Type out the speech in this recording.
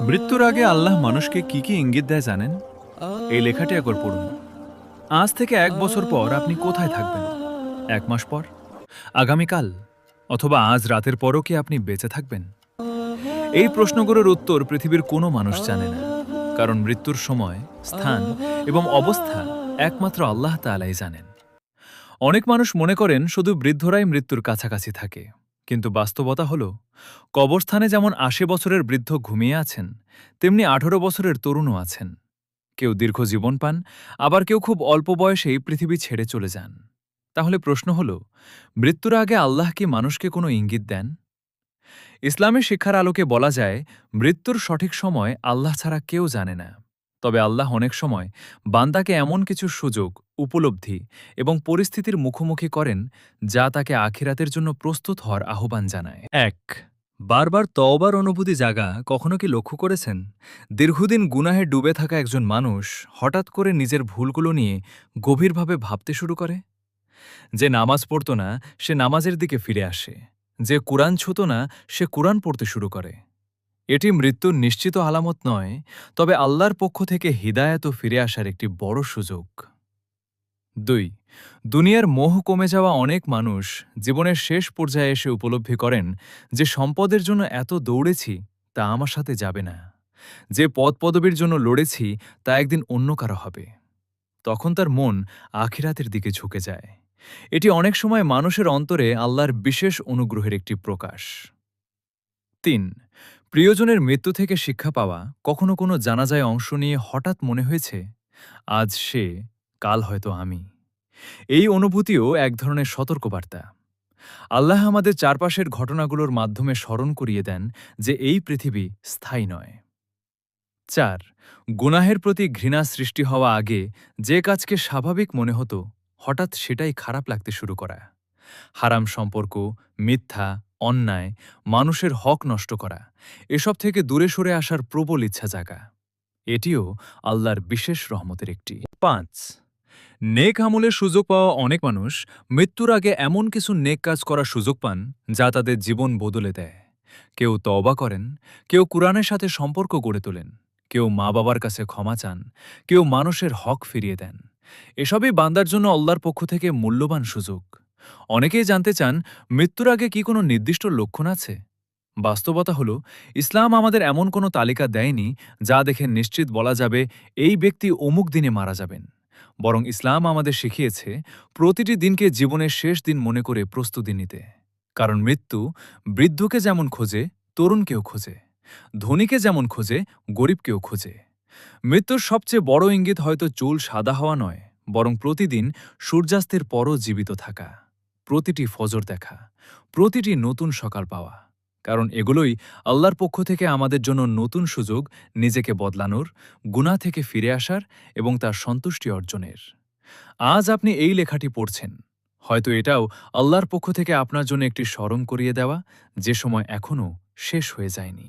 মৃত্যুর আগে আল্লাহ মানুষকে কি কি ইঙ্গিত দেয় জানেন? এই লেখাটি একবার পড়ুন। আজ থেকে ১ বছর পর আপনি কোথায় থাকবেন? ১ মাস পর? আগামীকাল? অথবা আজ রাতের পরও কি আপনি বেঁচে থাকবেন? এই প্রশ্নগুলোর উত্তর পৃথিবীর কোনো মানুষ জানে না। কারণ মৃত্যুর সময়, স্থান এবং অবস্থা একমাত্র আল্লাহ তাআলাই জানেন। অনেক মানুষ মনে করেন শুধু বৃদ্ধরাই মৃত্যুর কাছাকাছি থাকে। কিন্তু বাস্তবতা হল, কবরস্থানে যেমন ৮০ বছরের বৃদ্ধ ঘুমিয়ে আছেন, তেমনি ১৮ বছরের তরুণও আছেন। কেউ দীর্ঘ জীবন পান, আবার কেউ খুব অল্প বয়সেই পৃথিবী ছেড়ে চলে যান। তাহলে প্রশ্ন হল, মৃত্যুর আগে আল্লাহ কি মানুষকে কোনো ইঙ্গিত দেন? ইসলামের শিক্ষার আলোকে বলা যায়, মৃত্যুর সঠিক সময় আল্লাহ ছাড়া কেউ জানে না। তবে আল্লাহ অনেক সময় বান্দাকে এমন কিছু সুযোগ, উপলব্ধি এবং পরিস্থিতির মুখোমুখি করেন, যা তাকে আখিরাতের জন্য প্রস্তুত হওয়ার আহ্বান জানায়। ১. বারবার তওবার অনুভূতি জাগা। কখনো কি লক্ষ্য করেছেন, দীর্ঘদিন গুনাহে ডুবে থাকা একজন মানুষ হঠাৎ করে নিজের ভুলগুলো নিয়ে গভীরভাবে ভাবতে শুরু করে? যে নামাজ পড়ত না, সে নামাজের দিকে ফিরে আসে। যে কুরআন ছুঁত না, সে কুরআন পড়তে শুরু করে। এটি মৃত্যুর নিশ্চিত আলামত নয়, তবে আল্লাহর পক্ষ থেকে হিদায়াত ও ফিরে আসার একটি বড় সুযোগ। ২. দুনিয়ার মোহ কমে যাওয়া। অনেক মানুষ জীবনের শেষ পর্যায়ে এসে উপলব্ধি করেন যে সম্পদের জন্য এত দৌড়েছি, তা আমার সাথে যাবে না। যে পদপদবীর জন্য লড়েছি, তা একদিন অন্য কারো হবে। তখন তার মন আখিরাতের দিকে ঝুঁকে যায়। এটি অনেক সময় মানুষের অন্তরে আল্লাহর বিশেষ অনুগ্রহের একটি প্রকাশ। ৩. প্রিয়জনের মৃত্যু থেকে শিক্ষা পাওয়া। কখনো কোনো জানাজায় অংশ নিয়ে হঠাৎ মনে হয়েছে, আজ সে, কাল হয়তো আমি। এই অনুভূতিও এক ধরনের সতর্কবার্তা। আল্লাহ আমাদের চারপাশের ঘটনাগুলোর মাধ্যমে স্মরণ করিয়ে দেন যে এই পৃথিবী স্থায়ী নয়। ৪. গুনাহের প্রতি ঘৃণা সৃষ্টি হওয়া। আগে যে কাজকে স্বাভাবিক মনে হতো, হঠাৎ সেটাই খারাপ লাগতে শুরু করা। হারাম সম্পর্ক, মিথ্যা, অন্যায়, মানুষের হক নষ্ট করা, এসব থেকে দূরে সরে আসার প্রবল ইচ্ছা জাগা। এটিও আল্লাহর বিশেষ রহমতের একটি। ৫. নেক আমলের সুযোগ পাওয়া। অনেক মানুষ মৃত্যুর আগে এমন কিছু নেক কাজ করার সুযোগ পান, যা তাদের জীবন বদলে দেয়। কেউ তওবা করেন, কেউ কুরআনের সাথে সম্পর্ক গড়ে তোলেন, কেউ মা বাবার কাছে ক্ষমা চান, কেউ মানুষের হক ফিরিয়ে দেন। এসবই বান্দার জন্য আল্লাহর পক্ষ থেকে মূল্যবান সুযোগ। অনেকেই জানতে চান, মৃত্যুর আগে কি কোনো নির্দিষ্ট লক্ষণ আছে? বাস্তবতা হল, ইসলাম আমাদের এমন কোনো তালিকা দেয়নি যা দেখে নিশ্চিত বলা যাবে এই ব্যক্তি অমুক দিনে মারা যাবেন। বরং ইসলাম আমাদের শিখিয়েছে প্রতিটি দিনকে জীবনের শেষ দিন মনে করে প্রস্তুতি নিতে। কারণ মৃত্যু বৃদ্ধকে যেমন খোঁজে, তরুণকেও খোঁজে। ধনীকে যেমন খোঁজে, গরিবকেও খোঁজে। মৃত্যুর সবচেয়ে বড় ইঙ্গিত হয়তো চুল সাদা হওয়া নয়, বরং প্রতিদিন সূর্যাস্তের পরও জীবিত থাকা, প্রতিটি ফজর দেখা, প্রতিটি নতুন সকাল পাওয়া। কারণ এগুলোই আল্লাহর পক্ষ থেকে আমাদের জন্য নতুন সুযোগ, নিজেকে বদলানোর, গুনাহ থেকে ফিরে আসার এবং তার সন্তুষ্টি অর্জনের। আজ আপনি এই লেখাটি পড়ছেন, হয়তো এটাও আল্লাহর পক্ষ থেকে আপনার জন্য একটি স্মরণ করিয়ে দেওয়া, যে সময় এখনও শেষ হয়ে যায়নি।